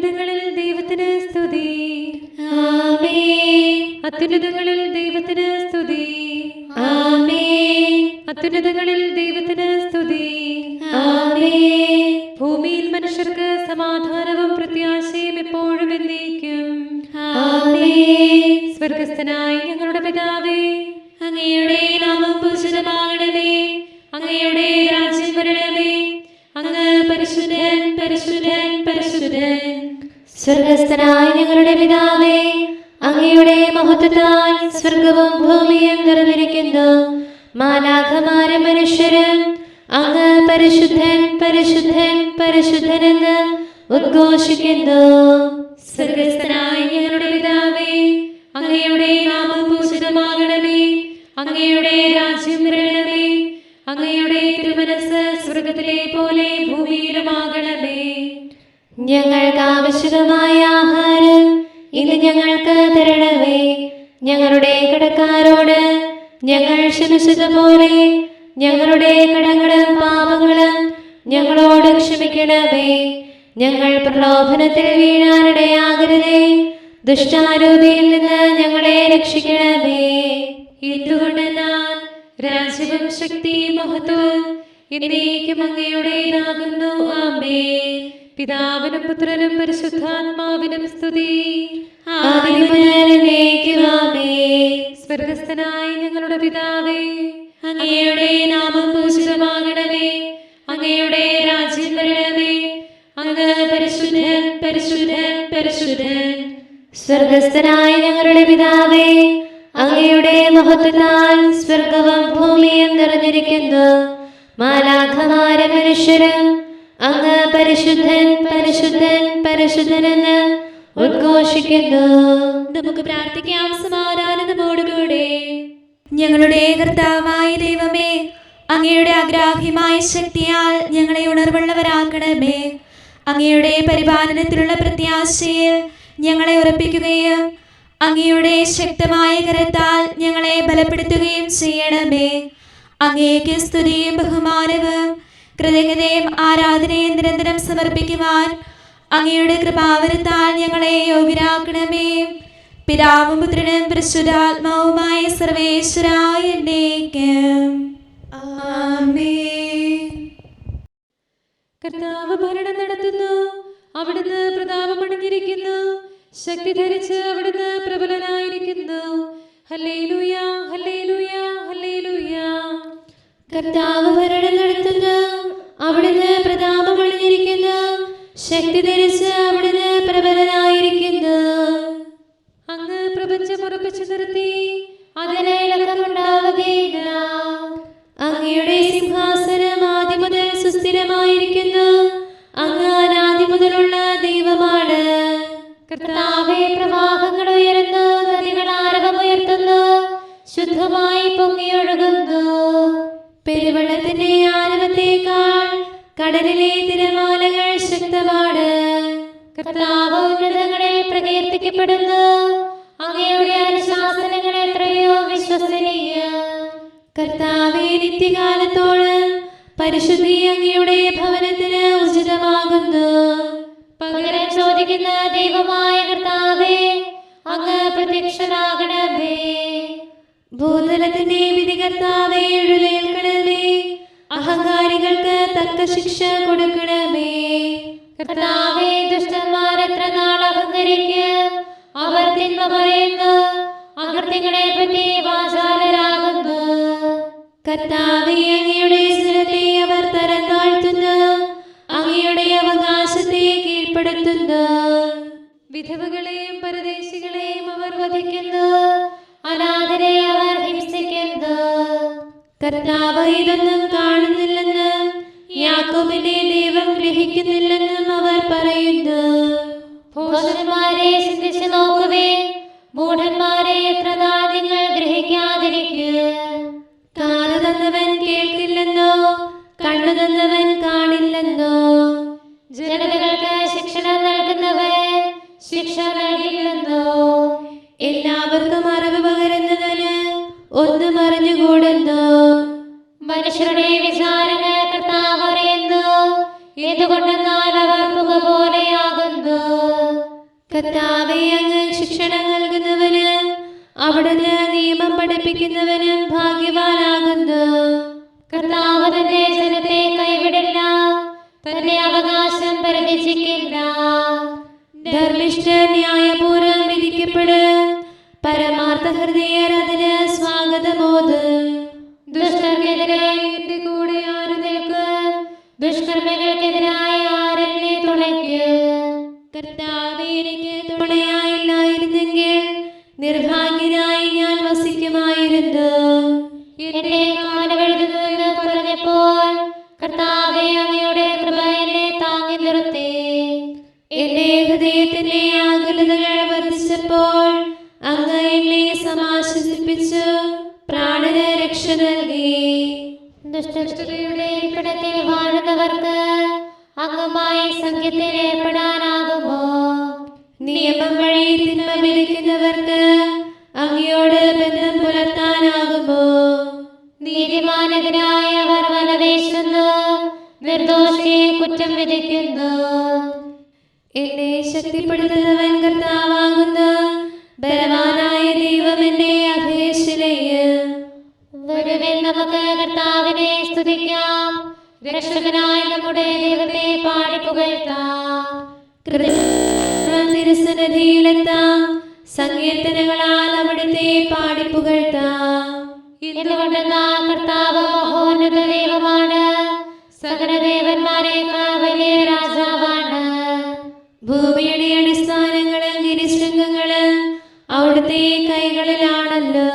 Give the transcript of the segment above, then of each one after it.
അത്യുന്നതങ്ങളിൽ ദൈവത്തിന് സ്തുതി. ആമേൻ. അത്യുന്നതങ്ങളിൽ ദൈവത്തിന് സ്തുതി. ആമേൻ. അത്യുന്നതങ്ങളിൽ ദൈവത്തിന് സ്തുതി. ആമേൻ. ഭൂമിയിൽ മനുഷ്യർക്ക് സമാധാനവും പ്രത്യാശയും എപ്പോഴും എന്നേക്കും. ആമേൻ. സ്വർഗസ്ഥനായ ഞങ്ങളുടെ പിതാവേ, അങ്ങയുടെ നാമം പൂജിതമാകണമേ. അങ്ങയുടെ രാജ്യം വരണമേ. അങ്ങ് പരിശുദ്ധൻ, പരിശുദ്ധൻ, പരിശുദ്ധൻ. സ്വർഗസ്ഥനായ ഞങ്ങളുടെ പിതാവേ, അങ്ങയുടെ മഹത്വത്താൽ സ്വർഗവും ഭൂമിയും നിറഞ്ഞിരിക്കുന്നു. മാലാഖമാരും മനുഷ്യരും അങ്ങ് പരിശുദ്ധൻ, പരിശുദ്ധൻ, പരിശുദ്ധനെന്ന് ഉദ്ഘോഷിക്കുന്നു. സ്വർഗസ്ഥനായ ഞങ്ങളുടെ പിതാവേ, അങ്ങയുടെ നാമം പൂജിതമാകണമേ. അങ്ങയുടെ രാജ്യം വരണമേ. അങ്ങയുടെ തിരുമനസ്സ് സ്വർഗത്തിലെ പോലെ ഭൂമിയിലുമാകണമേ. ഞങ്ങൾക്ക് ആവശ്യമായ ആഹാരം ഇന്ന് ഞങ്ങൾക്ക് തരണമേ. ഞങ്ങളുടെ കടക്കാരോട് ഞങ്ങൾ ക്ഷമിച്ചതുപോലെ ഞങ്ങളുടെ കടങ്ങളും പാപങ്ങളും ഞങ്ങളോട് ക്ഷമിക്കണമേ. ഞങ്ങൾ പ്രലോഭനത്തിൽ വീഴാനിടയാകരുതേ. ദുഷ്ടാരൂപിയിൽ നിന്ന് ഞങ്ങളെ രക്ഷിക്കണമേ. എന്തുകൊണ്ടെന്നാൽ രാജ്യവും ശക്തിയും മഹത്വവും എന്നേക്കും അങ്ങയുടേതാകുന്നു. ആമേൻ. പിതാവിനും പുത്രനും പരിശുദ്ധാത്മാവിനും സ്തുതി. ആദിയും എന്നേക്കും ആമേൻ. സ്വർഗസ്ഥനായ ഞങ്ങളുടെ പിതാവേ, അങ്ങയുടെ നാമം പൂജിതമാകണമേ. അങ്ങയുടെ രാജ്യം വരണമേ. അങ്ങ് പരിശുദ്ധൻ, പരിശുദ്ധൻ, പരിശുദ്ധൻ. സ്വർഗസ്ഥനായ ഞങ്ങളുടെ പിതാവേ, അങ്ങയുടെ മഹത്വത്താൽ സ്വർഗവും ഭൂമിയും നിറഞ്ഞിരിക്കുന്നു. മാലാഖമാരും മനുഷ്യരും അങ്ങ് പരിശുദ്ധൻ, പരിശുദ്ധൻ, പരിശുദ്ധനെന്ന് ഉദ്ഘോഷിക്കുന്നു. നമുക്ക് പ്രാർത്ഥിക്കാം സമാധാനത്തോടുകൂടെ. ഞങ്ങളുടെ കർത്താവായ ദൈവമേ, അങ്ങയുടെ അഗ്രാഹ്യമായ ശക്തിയാൽ ഞങ്ങളെ ഉണർവുള്ളവരാക്കണമേ. അങ്ങയുടെ പരിപാലനത്തിലുള്ള പ്രത്യാശയിൽ ഞങ്ങളെ ഉറപ്പിക്കുകയും അങ്ങയുടെ ശക്തമായ കരത്താൽ ഞങ്ങളെ ബലപ്പെടുത്തുകയും ചെയ്യണമേ. അങ്ങേക്ക് സ്തുതിയും ബഹുമാനവും കൃതജ്ഞതയും ആരാധനയും നിരന്തരം സമർപ്പിക്കുവാൻ അങ്ങയുടെ കൃപാവരത്താൽ ഞങ്ങളെ യോഗ്യരാക്കണമേ. പിതാവും പുത്രനും പരിശുദ്ധാത്മാവുമായ സർവേശ്വരായ എന്നേക്കും ആമേൻ. കർത്താവ് ഭരണം നടത്തുന്നു. അവിടുന്ന് പ്രതാപമണിഞ്ഞിരിക്കുന്നു. ശക്തി ധരിച്ച് അവിടുന്ന് പ്രബലനായിരിക്കുന്നു. ഹല്ലേലൂയ, ഹല്ലേലൂയ, ഹല്ലേലൂയ. കർത്താവ് ഭരണം നടത്തുന്നു. അവിടുന്ന് പ്രതാപമണിഞ്ഞിരിക്കുന്നു. ശക്തി ധരിച്ച് അവിടുന്ന് പ്രബലനായിരിക്കുന്നു. അങ്ങ് പ്രപഞ്ചം ഉറപ്പിച്ചു നിർത്തി. അതിന് ഇളക്കമുണ്ടാവുകയില്ല. അങ്ങയുടെ സിംഹാസനം ആദ്യം മുതൽ സുസ്ഥിരമായിരിക്കുന്നു. അങ്ങ് അനാദി മുതലുള്ള ദൈവമാണ്. കർത്താവേ, പ്രവാഹങ്ങൾ ഉയരുന്നു. നദികൾ ആരവമുയർത്തുന്നു. ശുദ്ധമായി പൊങ്ങിയൊഴുകുന്നു. പെരുവെള്ളത്തിന്റെ ആരവത്തേക്കാൾ കടലിലെ തിരമാലകൾ ശക്തമാണ്. കർത്താവ് ഉന്നതങ്ങളിൽ പ്രകീർത്തിക്കപ്പെടുന്നു. അങ്ങയുടെ അനുശാസനങ്ങൾ എത്രയോ വിശ്വസനീയം. കർത്താവേ, നിത്യകാലത്തോളം പരിശുദ്ധി അങ്ങയുടെ ഭവനത്തിന് ഉചിതമാകുന്നു. പകരം ചോദിക്കുന്ന ദൈവമായ കർത്താവേ, അങ്ങ് പ്രത്യക്ഷനാകണമേ. ഭൂതലത്തിന്റെ വിധി കർത്താവേ, എഴുന്നേൽക്കണമേ. അഹങ്കാരികൾക്ക് തക്ക ശിക്ഷ കൊടുക്കണമേ. കർത്താവേ, ദുഷ്ടന്മാർ എത്ര നാൾ അഹങ്കരിക്കും. അവർ തിന്മ പറയുന്നു. അകൃത്യങ്ങളെ പറ്റി വാചാലരാകുന്നു. കർത്താവേ, അങ്ങയുടെ ജനത്തെ അവർ തരം താഴ്ത്തുന്നു. അങ്ങയുടെ അവകാശത്തെ കീഴ്പ്പെടുത്തുന്നു. വിധവകളെയും പരദേശികളെയും അവർ വധിക്കുന്നു. അനാഥരെ അവർ ഹിംസിക്കുന്നു. കർത്താവ് ഇതൊന്നും കാണുന്നില്ലെന്നും യാക്കോബിന്റെ ദൈവം ഗ്രഹിക്കുന്നില്ലെന്നും അവർ പറയുന്നു. ഭോഷന്മാരെ ചിന്തിച്ചു നോക്കുവേ. മൂഢന്മാരെ എത്ര നാൾ നിങ്ങൾ ഗ്രഹിക്കാതിരിക്കുക. കാതു തന്നവൻ കേൾക്കില്ലെന്നോ, കണ്ണു തന്നവൻ കാണില്ലെന്നോ. ജനതകൾക്ക് ശിക്ഷണം നൽകുന്നവൻ ശിക്ഷ നൽകില്ലെന്നോ. എല്ലാവർക്കും അറിവ് പകരുന്നതിന് ഒന്നും അറിഞ്ഞുകൂടുന്നു. മനുഷ്യരുടെ വിചാരങ്ങൾ കർത്താവ് അറിയുന്നു. എന്തുകൊണ്ടെന്നാൽ അവർ പുക പോലെയാകുന്നു. കർത്താവേ, അങ്ങ് ശിക്ഷണം നൽകുന്നവന് അവിടുന്ന് നിയമം പഠിപ്പിക്കുന്നവന് ഭാഗ്യവാനാകുന്നു. കർത്താവ് തന്റെ ജനത്തെ കൈവിടില്ല, തന്റെ അവകാശം പരിത്യജിക്കില്ല. ധർമ്മിഷ്ഠർ ന്യായപൂർവ്വം വിധിക്കപ്പെടും, പരമാർത്ഥ ഹൃദയർ അതിന് സ്വാഗതമോത്. ദുഷ്ടർക്കെതിരായി എന്റെ കൂടെ ആര് നിൽക്ക്? ദുഷ്കർമ്മികൾക്കെതിരായി ആരെന്നെ തുണയ്ക്ക്? കർത്താവേ, എനിക്ക് തുണയായില്ലായിരുന്നെങ്കിൽ നിർഭാഗ്യനായി ഞാൻ വസിക്കുമായിരുന്നു. എന്റെ കാലുവഴുതുന്നു എന്ന് പറഞ്ഞപ്പോൾ കർത്താവേ, അങ്ങയുടെ കൃപ എന്നെ താങ്ങി നിർത്തി. എന്റെ ഹൃദയത്തിന്റെ ആകുലതകൾ വർദ്ധിച്ചപ്പോൾ അങ്ങ് എന്നെ സമാശ്വസിപ്പിച്ചു, പ്രാണന് രക്ഷ നൽകി. ദുഷ്ടയുടെ ഇരിപ്പിടത്തിൽ വാഴുന്നവർക്ക് അങ്ങുമായി സഖ്യത്തിൽ ഏർപ്പെടാനാകുമോ? നിയമം വഴി തിന്മ വിധിക്കുന്നവർക്ക് അങ്ങയോട് ബന്ധം പുലർത്താനാകുമോ? നീതിമാനെതിരായി അവർ വലവേശുന്നു, നിർദോഷിയെ കുറ്റം വിധിക്കുന്നു. എന്നെ ശക്തിപ്പെടുത്തുന്നവൻ കർത്താവാകുന്നു, ബലവാനായ ദൈവം എന്റെ അഭയശിലയും. വരുവിൻ, നമുക്ക് കർത്താവിനെ സ്തുതിക്കാം, രക്ഷകനായ നമ്മുടെ ദൈവത്തെ പാടി പുകഴ്ത്താം. തിരുസന്നിധിയിലെത്താം, സങ്കീർത്തനങ്ങളാൽ അവിടുത്തെ പാടി പുകഴ്ത്താം. എന്തുകൊണ്ടെന്നാൽ കർത്താവ് മഹോന്നത ദൈവമാണ്, സകല ദേവന്മാരെക്കാൾ വലിയ രാജാവാണ്. ഭൂമിയുടെ അടിസ്ഥാനങ്ങളും ഗിരിശൃംഗങ്ങളും അവിടുത്തെ കൈകളിലാണല്ലോ.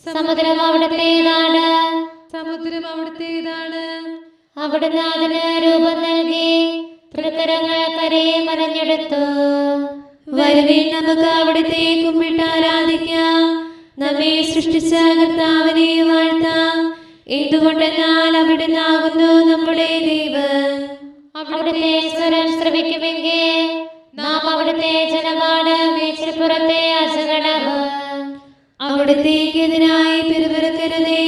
സമുദ്രം അവിടുത്തേതാണ്, സമുദ്രം അവിടുത്തേതാണ്. അവിടുന്ന് അതിന് രൂപം നൽകി, തൃക്കരങ്ങൾ കരയെ മറഞ്ഞെടുത്തു. വരുവിൻ, നമുക്ക് അവിടുത്തെ കുമ്പിട്ട് ആരാധിക്കാം, നമ്മെ സൃഷ്ടിച്ച കർത്താവിനെ വാഴ്ത്താം. എന്തുകൊണ്ടെന്നാൽ അവിടുന്നാകുന്നു നമ്മുടെ ദൈവം. അവിടുത്തെ സ്വരം ശ്രവിക്കുമെങ്കിൽ നാം അവിടുത്തെ ജനമാണ്, മേച്ചിൽപ്പുറത്തെ അജഗണവ്. അവിടുത്തേക്കെതിരായി പിറുപിറുക്കരുതേ,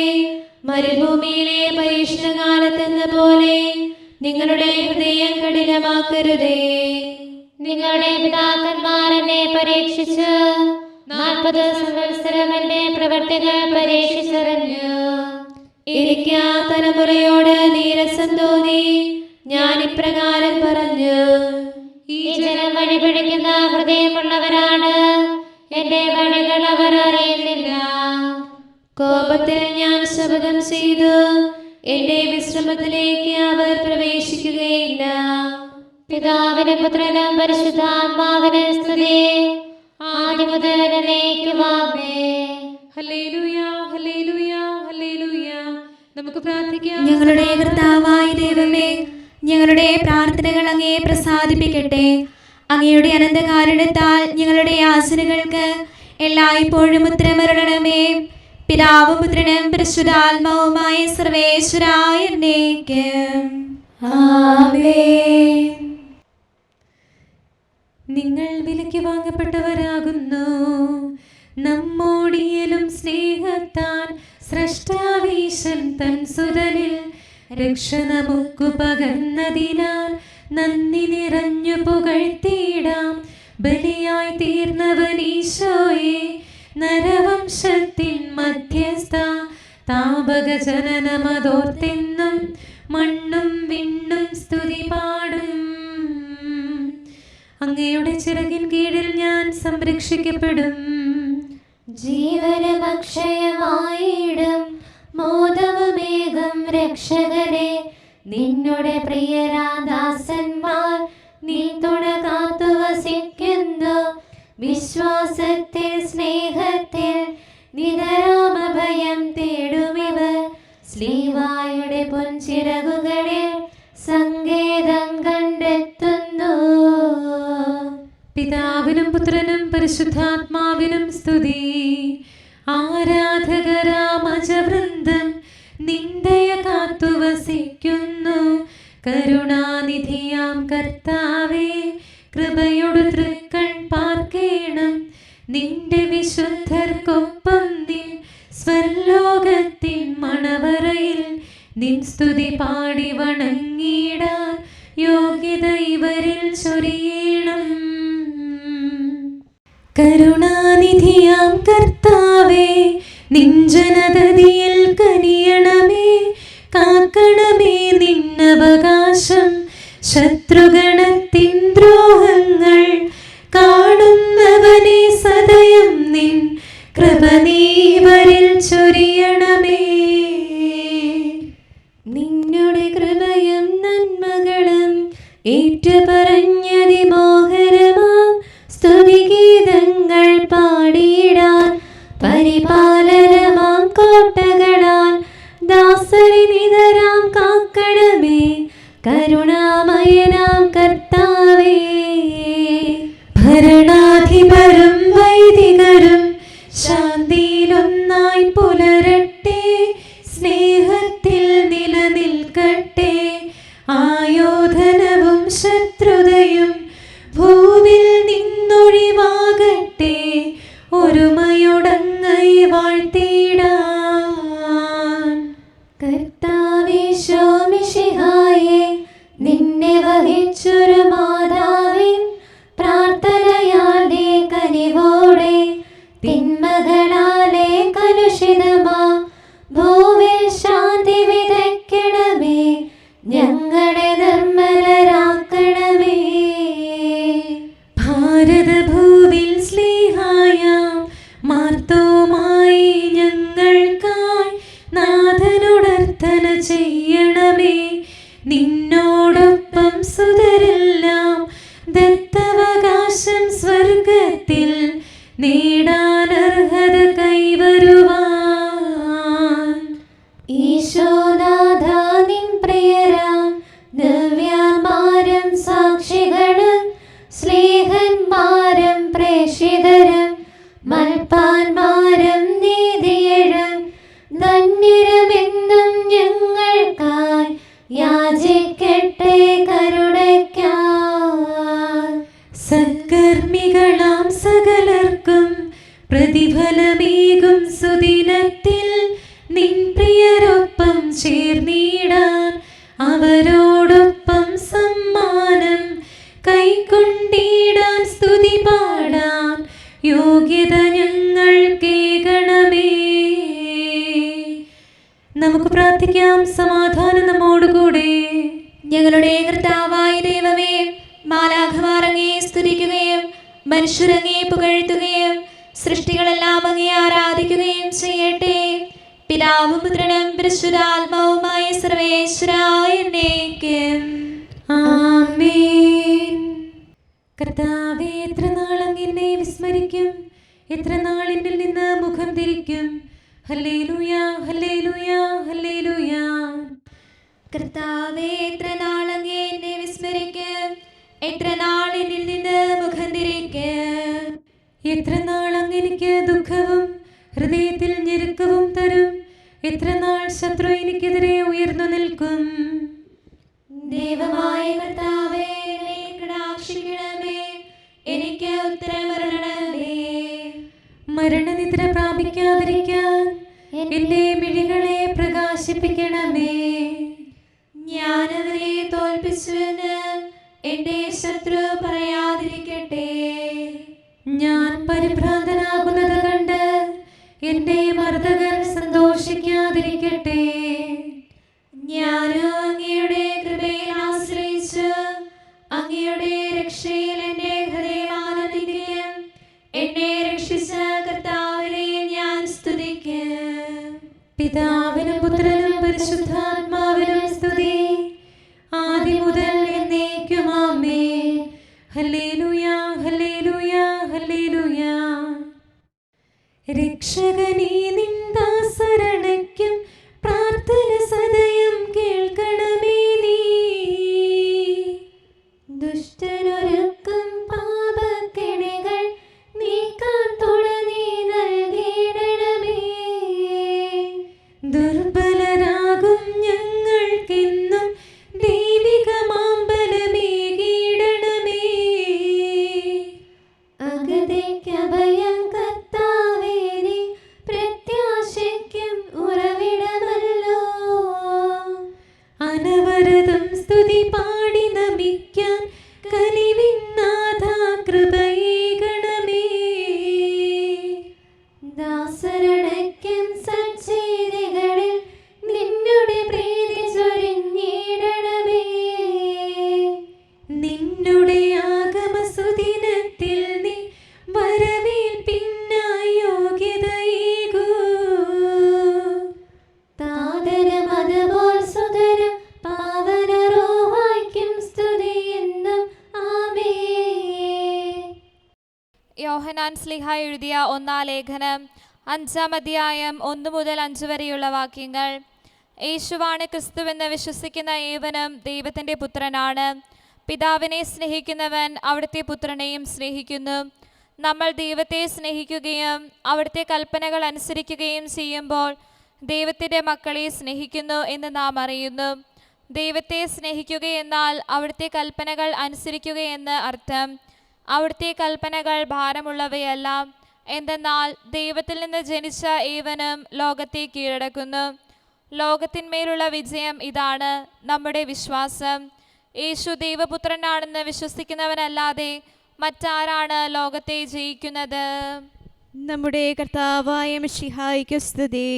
മരുഭൂമിയിലെ പരീക്ഷണകാലത്തെന്ന പോലെ നിങ്ങളുടെ ഹൃദയം കഠിനമാക്കരുതേ. നിങ്ങളുടെ പിതാക്കന്മാർ എന്നെ പരീക്ഷിച്ചു, 40 സംവത്സരം എന്റെ പ്രവർത്തികൾ പരീക്ഷിച്ചറിഞ്ഞു. എനിക്ക് ആ തലമുറയോട് നീരസം തോന്നി, ഞാൻ ഇപ്രകാരം പറഞ്ഞു: ഈ ജനം വഴിപിടിക്കുന്ന ഹൃദയമുള്ളവരാണ്, എന്റെ വഴികൾ അവർ അറിയുന്നില്ല. കോപത്തിൽ ഞാൻ ശപഥം ചെയ്തു, എന്റെ വിശ്രമത്തിലേക്ക് അവർ പ്രവേശിക്കുകയില്ല. പിതാവിനും പുത്രനും പരിശുദ്ധാത്മാവിനും സ്തുതി, ആദ്യം മുതൽ എന്നേക്കും ആമേൻ. ഹല്ലേലൂയ, ഹല്ലേലൂയ, ഹല്ലേലൂയ. നമുക്ക് പ്രാർത്ഥിക്കാം. ഞങ്ങളുടെ കർത്താവായ ദൈവമേ, ഞങ്ങളുടെ പ്രാർത്ഥനകൾ അങ്ങയെ പ്രസാദിപ്പിക്കട്ടെ. അങ്ങയുടെ അനന്തകാരുണ്യത്താൽ ഞങ്ങളുടെ യാചനകൾക്ക് എല്ലായ്പ്പോഴും ഉത്തരമരുളണമേ. പിതാവും പുത്രനും പരിശുദ്ധാത്മാവുമായ സർവേശ്വരായ എന്നേക്കും ആമേൻ. നിങ്ങൾ വിലയ്ക്ക് വാങ്ങപ്പെട്ടവരാകുന്നു, നമ്മോടിയലും സ്നേഹത്താൽ സ്രഷ്ടാവീശൻ തൻ സുതനിൽ രക്ഷ നമുക്കു പകർന്നതിനാൽ നന്ദി നിറഞ്ഞു പുകഴ്ത്തിയിടാം. ബലിയായി തീർന്നവൻ ഈശോയെ, നരവംശത്തിൻ മധ്യസ്ഥ, താപക ജനനമതോർത്തെന്നും മണ്ണും വിണ്ണും സ്തുതി പാടും. അങ്ങയുടെ ചിറകിൻ കീഴിൽ ഞാൻ സംരക്ഷിക്കപ്പെടും. ജീവനും അക്ഷയമായിടും മോദമേഘം രക്ഷകരെ, നിന്നുടെ പ്രിയരാദാസന്മാർ നീ തുണ കാത്തു വസിക്കുന്നു. വിശ്വാസത്തിൽ സ്നേഹത്തിൽ നിതരാമഭയം തേടുമിവർ, ശ്ലീവായുടെ പൊൻചിറകുകളിൽ സങ്കേതം കണ്ടെത്തുന്നു. പിതാവിനും പുത്രനും പരിശുദ്ധാത്മാവിനും സ്തുതി. ആരാധകരാമജവൃന്ദം നിന്ദയ കാത്തു വസിക്കുന്നു. കരുണാനിധിയാം കർത്താവേ, കൃപയോട് തൃക്കൺ പാർക്കേണം. നിന്റെ വിശുദ്ധർക്കൊപ്പം നിൻ സ്വർലോകത്തിൻ മണവറയിൽ നിൻ സ്തുതി പാടി വണങ്ങിടാൻ യോഗ്യത ഇവരിൽ ചൊരിയണം. കരുണാനിധിയാം കർത്താവേ, നിൻ ജനതതിയിൽ കനിയണമേ. കാക്കണമേ നിന്നവകാശം, ശത്രുഗണത്തിൻ ദ്രോഹങ്ങൾ കാണുന്നവനെ സദയം നിൻ കൃപ നീവരിൽ ചൊരിയണമേ. നിന്നുടെ കൃപയും നന്മകളും ഏറ്റുപറഞ്ഞതിമോഹരമാം സ്തുതിഗീതങ്ങൾ പാടിയിടാൻ പരിപാലനമാം കോട്ടകളാൽ ദാസരെ നിതരാം കാക്കണമേ കരുണാമയനാം കർത്താവേ. ഭരണാധിപരും വൈദികരും ശാന്തിയിലൊന്നായി പുലരട്ടെ, സ്നേഹത്തിൽ നിലനിൽക്കട്ടെ. ആയോധനവും ശത്രുതയും ഭൂവിൽ നിന്നൊഴിവാകട്ടെ, ഒരുമയുടങ്ങൈ വാഴ്ത്തിടാൻ. കർത്താവേ ശോമിശിഹായേ, നിന്നെ വഹിച്ചൊരു മാതാവിൻ പ്രാർത്ഥനയാലെ കനിവോടെ തിന്മകളാലെ കലുഷിതമാ ഭൂവിൽ ശാന്തി വിതയ്ക്കണമേ, ഞങ്ങളെ നിർമ്മലരാക്കണമേ. ഭാരതഭൂവിൽ സ്നേഹായാം മാർത്തോമായി ഞങ്ങൾക്കായി നാഥനുടർത്തന ചെയ്യണമേ. നിന്നോടൊപ്പം സുതരെല്ലാം ദത്തവകാശം സ്വർഗത്തിൽ നേടാനർഹത കൈവരുവാൻ. ഈശോനാഥ നിൻ പ്രിയരാം ദിവ്യന്മാരും സാക്ഷികളും സ്നേഹന്മാരും പ്രേക്ഷിതരും മൽപ്പാന്മാരും നീതിയഴും ധന്യരുമെന്നും ഞങ്ങൾക്കായി യാചിക്കട്ടെ കരുണയ്ക്കായി. സൽക്കർമ്മികളാം സകലർക്കും പ്രതിഫലമേകും സുദിനത്തിൽ നിൻ പ്രിയരൊപ്പം ചേർന്നിടാൻ അവരോടൊപ്പം സമ്മാനം കൈക്കൊണ്ടിടാൻ സ്തുതി പാടാൻ യോഗ്യത ഞങ്ങൾക്കേകണമേ. നമുക്ക് പ്രാർത്ഥിക്കാം. സമാധാനം നമ്മോടുകൂടെ. ഞങ്ങളുടെ കർത്താവായ ദൈവമേ, മാലാഖമാർ അങ്ങയെ സ്തുതിക്കുകയും മനുഷ്യരങ്ങയെ പുകഴ്ത്തുകയും സൃഷ്ടികളെല്ലാം അങ്ങയെ ആരാധിക്കുകയും ചെയ്യട്ടെ. പിതാവും പുത്രനും പരിശുദ്ധാത്മാവുമായ സർവേശ്വരായ എന്നേക്കും ആമേൻ. കർത്താവേ, എത്ര നാൾ അങ്ങ് എന്നെ വിസ്മരിക്കും? എത്ര നാൾ എന്നിൽ നിന്ന് മുഖം തിരിക്കും? ഹല്ലേലൂയ, ഹല്ലേലൂയ, ഹല്ലേലൂയ. കർത്താവേ, എത്ര നാൾ അങ്ങേ എന്നെ വിസ്മരിക്കും? എത്ര നാൾ എന്നിൽ നിന്ന് മുഖം തിരിക്കും? എത്ര നാൾ അങ്ങ് എനിക്ക് ദുഃഖവും ഹൃദയത്തിൽ ഞെരുക്കവും തരും? എത്ര നാൾ ശത്രു എനിക്കെതിരെ ഉയർന്നു നിൽക്കും? ദൈവമായ കർത്താവേ, എന്നെ കടാക്ഷിക്കണമേ, എനിക്ക് ഉത്തരമരുളണമേ. മരണനിദ്ര പ്രാപിക്കാതിരിക്കാൻ എന്റെ മിഴികളെ പ്രകാശിപ്പിക്കണമേ. ഞാനവരെ തോൽപ്പിച്ചുവെന്ന് എന്റെ ശത്രു പറയാതിരിക്കട്ടെ. ഞാൻ പരിഭ്രാന്തനാകുന്നത് കണ്ട് എന്റെ മർദ്ദകർ സന്തോഷിക്കാതിരിക്കട്ടെ. ഞാനും അങ്ങയുടെ കൃപയിൽ ആശ്രയിച്ചു അങ്ങയുടെ രക്ഷയിൽ എന്റെ ഹൃദയം ആനന്ദിക്കും. എന്നെ രക്ഷിച്ച കർത്താവിനെ ഞാൻ സ്തുതിക്കും. പിതാവിനും പുത്രനും പരിശുദ്ധാത്മാവിനും സ്തുതി, ആദ്യം മുതൽ എന്നേക്കും ആമേൻ. ഹല്ലേലൂയ, ഹല്ലേലൂയ, ഹല്ലേലൂയ. രക്ഷകനേ, നിൻ ദാസരണയ്ക്കും പ്രാർത്ഥന സദയം കേൾക്കണമേ നീ. ദുഷ്ടനൊരുക്കും പാപക്കെണികൾ നീക്കാൻ തുണ നീ നൽകിയിടണമേ. ദുർബലരാകും ഞങ്ങൾക്കെന്നും ദൈവിക മാമ്പലമേകിയിടണമേ. അഗതിക്കഭയം കർത്താവേ, നീ പ്രത്യാശയ്ക്കും ഉറവിടമല്ലോ. അനവരതം സ്തുതി പാടി നമിക്കാൻ കനിവിൻ നാഥാ കൃപയേകണമേ. യോഹന്നാൻ ശ്ലീഹ എഴുതിയ 1-ാം ലേഖനം 5-ാം അധ്യായം 1 മുതൽ 5 വരെയുള്ള വാക്യങ്ങൾ. യേശുവാണ് ക്രിസ്തുവെന്ന് വിശ്വസിക്കുന്ന ഏവനും ദൈവത്തിൻ്റെ പുത്രനാണ്. പിതാവിനെ സ്നേഹിക്കുന്നവൻ അവിടുത്തെ പുത്രനെയും സ്നേഹിക്കുന്നു. നമ്മൾ ദൈവത്തെ സ്നേഹിക്കുകയും അവിടുത്തെ കൽപ്പനകൾ അനുസരിക്കുകയും ചെയ്യുമ്പോൾ ദൈവത്തിൻ്റെ മക്കളെ സ്നേഹിക്കുന്നു എന്ന് നാം അറിയുന്നു. ദൈവത്തെ സ്നേഹിക്കുകയെന്നാൽ അവിടുത്തെ കൽപ്പനകൾ അനുസരിക്കുകയെന്ന് അർത്ഥം. അവിടുത്തെ കൽപ്പനകൾ ഭാരമുള്ളവയല്ല, എന്തെന്നാൽ ദൈവത്തിൽ നിന്ന് ജനിച്ച ഏവനും ലോകത്തെ കീഴടക്കുന്നു. ലോകത്തിന്മേലുള്ള വിജയം ഇതാണ് നമ്മുടെ വിശ്വാസം. യേശു ദൈവപുത്രനാണെന്ന് വിശ്വസിക്കുന്നവനല്ലാതെ മറ്റാരാണ് ലോകത്തെ ജയിക്കുന്നത്? നമ്മുടെ കർത്താവായ മിശിഹായ്ക്ക് സ്തുതി.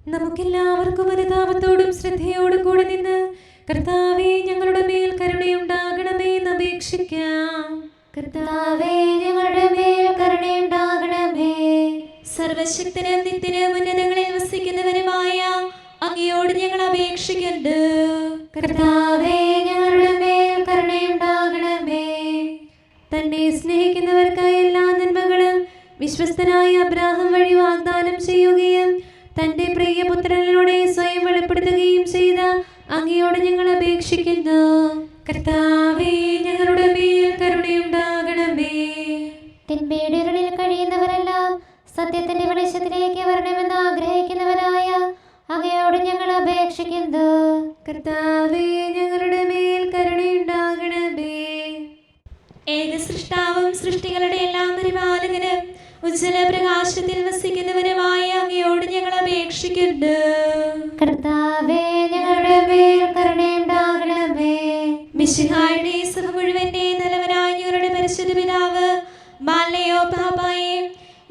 നമുക്കെല്ലാവർക്കും അനുതാപത്തോടും ശ്രദ്ധയോടും കൂടെ നിന്ന് കർത്താവേ ഞങ്ങളുടെ മേൽ കരുണയുണ്ടാകണമേ എന്ന് അപേക്ഷിക്കാം. കർത്താവേ ഞങ്ങളുടെ മേൽ കരുണയുണ്ടാകണമേ. സർവശക്തനും നിത്യനും ഉന്നതങ്ങളിൽ വസിക്കുന്നവനുമായ അങ്ങയോട് ഞങ്ങൾ അപേക്ഷിക്കുന്നു. കർത്താവേ ഞങ്ങളുടെ മേൽ കരുണയുണ്ടാകണമേ. തന്നെ സ്നേഹിക്കുന്നവർക്കായി എല്ലാ നന്മകളും വിശ്വസ്തനായ അബ്രാഹാം വഴി വാഗ്ദാനം ചെയ്യുകയും തന്റെ പ്രിയപുത്രനിലൂടെ സ്വയം വെളിപ്പെടുത്തുകയും ചെയ്ത അങ്ങയോട് ഞങ്ങൾ അപേക്ഷിക്കുന്നു. കർത്താവേ ഞങ്ങളുടെ മേൽ കരുണയുണ്ടാകണമേ. തിന്മയുടെ ഇരുളിൽ കഴിയുന്നവരെല്ലാം സത്യത്തിന്റെ വെളിച്ചത്തിലേക്ക് വരണമെന്ന് ആഗ്രഹിക്കുന്നവരായ അങ്ങയോട് ഞങ്ങൾ അപേക്ഷിക്കുന്നു. കർത്താവേ ഞങ്ങളുടെ മേൽ കരുണയുണ്ടാകണമേ. ഏക സൃഷ്ടാവും സൃഷ്ടികളുടെ എല്ലാം പരിപാലകനും ഉജ്ജ്വല പ്രകാശത്തിൽ വസിക്കുന്നവനുമായ അങ്ങയോട് ഞങ്ങൾ അപേക്ഷിക്കുന്നു. കർത്താവേ ഞങ്ങളുടെ മേൽ കരുണയുണ്ടാകണമേ. മിശിഹായുടെ സഭ മുഴുവന്റെ തലവനായ ഞങ്ങളുടെ പരിശുദ്ധ പിതാവ് മാലയോ പാപ്പായെ,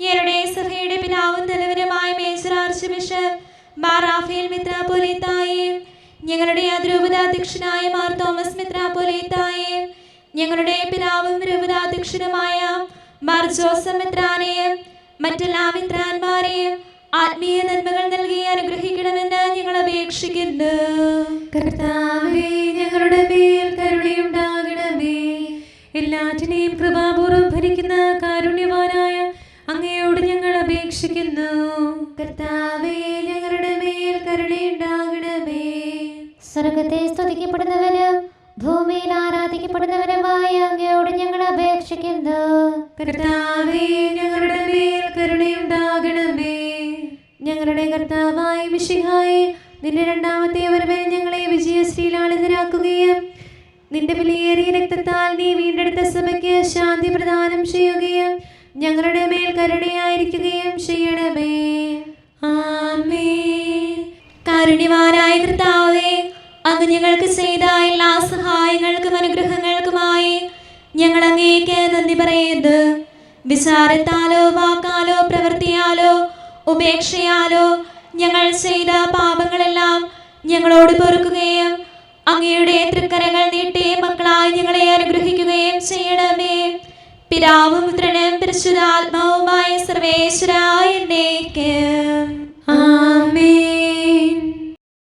ഞങ്ങളുടെ സഭയുടെ പിതാവും തലവനുമായ major archbishop Mar Raphael മെത്രാപ്പോലീത്തായെ, ഞങ്ങളുടെ അതിരൂപതാധ്യക്ഷനായ മാർ തോമസ് മെത്രാപ്പോലീത്തായെ, ഞങ്ങളുടെ പിതാവും രൂപതാധ്യക്ഷനുമായ മാർ ജോസഫ് മെത്രാനെയും മറ്റെല്ലാ മെത്രാന്മാരെയും ആത്മീയ നന്മകൾ നൽകി അനുഗ്രഹിക്കണമെന്ന് ഞങ്ങൾ അപേക്ഷിക്കുന്നു. കർത്താവേ ഞങ്ങളുടെ മേൽ കരുണയുണ്ടാകണമേ. എല്ലാറ്റിനെയും കൃപാപൂർവ്വം ഭരിക്കുന്ന കാരുണ്യവാനായ അങ്ങയോട് ഞങ്ങൾ അപേക്ഷിക്കുന്നു. കർത്താവേ ഞങ്ങളുടെ മേൽ കരുണയുണ്ടാകണമേ. സ്വർഗത്തെ സ്തുതിക്കപ്പെടുന്നവനും ഭൂമിയിൽ ആരാധിക്കപ്പെടുന്നവനുമായ അങ്ങയോട് ഞങ്ങൾ അപേക്ഷിക്കുന്നു. കർത്താവേ ഞങ്ങളുടെ മേൽ കരുണയുണ്ടാകണമേ. ഞങ്ങളുടെ കർത്താവായ മിശിഹായേ, നിന്റെ രണ്ടാമത്തെ വരവിൽ ഞങ്ങളെ വിജയശ്രീലാളിതരാക്കുകയും നിന്റെ വിലയേറിയ രക്തത്താൽ നീ വീണ്ടെടുത്ത സഭയ്ക്ക് ശാന്തി പ്രദാനം ചെയ്യുകയും ഞങ്ങളുടെ മേൽ കരുണയായിരിക്കുകയും ചെയ്യണമേ. ആമേൻ. കാരുണ്യവാനായ കർത്താവേ, അങ്ങ് ഞങ്ങൾക്ക് ചെയ്ത എല്ലാ സഹായങ്ങൾക്കും അനുഗ്രഹങ്ങൾക്കുമായി ഞങ്ങൾ അങ്ങേക്ക് നന്ദി പറയുന്നു. വിചാരത്താലോ വാക്കാലോ പ്രവൃത്തിയാലോ ഉപേക്ഷയാലോ ഞങ്ങൾ ചെയ്ത പാപങ്ങളെല്ലാം ഞങ്ങളോട് പൊറുക്കുകയും അങ്ങയുടെ തൃക്കരങ്ങൾ നീട്ടി മക്കളായി ഞങ്ങളെ അനുഗ്രഹിക്കുകയും ചെയ്യണമേ. പിതാവും പുത്രനും പരിശുദ്ധാത്മാവുമായ സർവേശ്വരായ എന്നേക്കും.